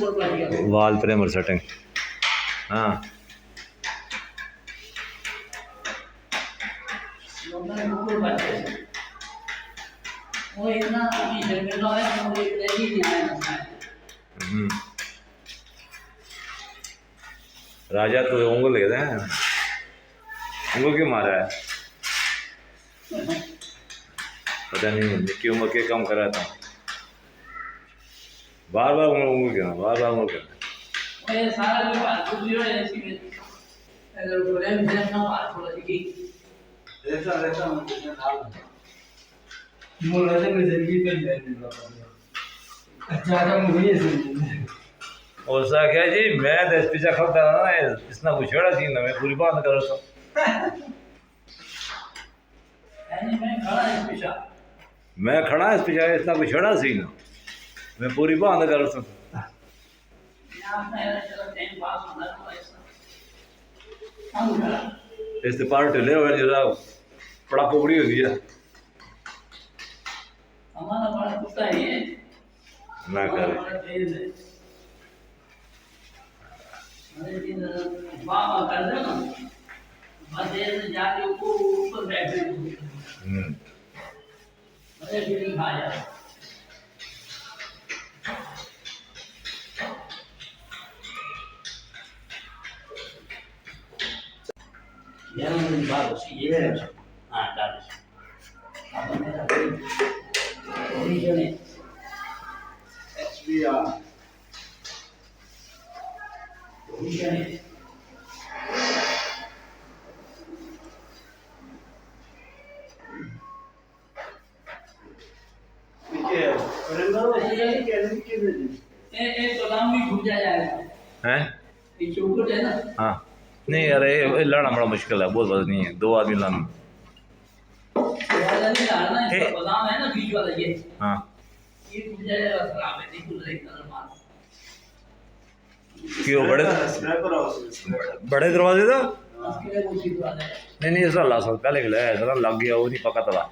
वाल Premiere setting. हाँ राजा तो उंगल कहते हैं, उंगल क्यों मारा है पता नहीं, की उम्र के कम करा था, बार बार उंगल क्यों, बार बार उंगल क्यों। और सा क्या जी, मैं 10 पीछा खपता ना इसना कुछ छेड़ा सी ना, मैं पूरी बात कर रहा था। मैं खड़ा इस पीछा, इसना कुछ छेड़ा सी ना, मैं पूरी बात कर रहा था। इस पार्ट ले हुए जरा पड़ा पोगड़ी हो गया हमारा बड़ा कुत्ता ही है ना करे बाबा कर दो ना, बस ऐसे जाके ऊपर बैठे अरे बिल्ली खा जाए। ये मेरी बात होती है, हाँ डाल अब मेरा ओरिजिनल एचबीआर ओरिजिनल तो नाम भी घूम जाएगा हैं। ये चौखट है ना। हाँ नहीं यार ये लड़ना बड़ा मुश्किल है, बहुत बड़ा नहीं है, 2 आदमी लाना। बादाम है ना बीच वाला ये, हाँ ये घूम जाएगा, खराब है नहीं खुल रही मार क्यों बड़े दरवाजे तो उसके लिए वो चीज आ जाए। नहीं इसका ला सकता, पहले खिलाया है सर, लग गया वो नहीं पका, तला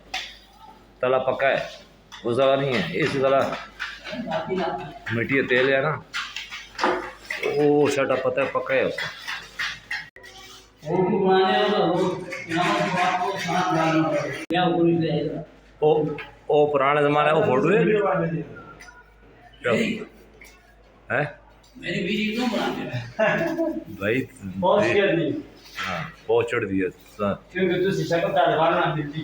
तला पक्का है, उस जगह नहीं है इस तला मिट्टी तेल है ना, वो सेटअप पता है पक्का है उसका। ओ पुराने जमाने वो फोटो है मेरी बीवी क्यों बनाते भाई, बहुत कर दी, हाँ बहुत चढ़ दिया क्योंकि तू शिक्षा को तालिबान ना देती।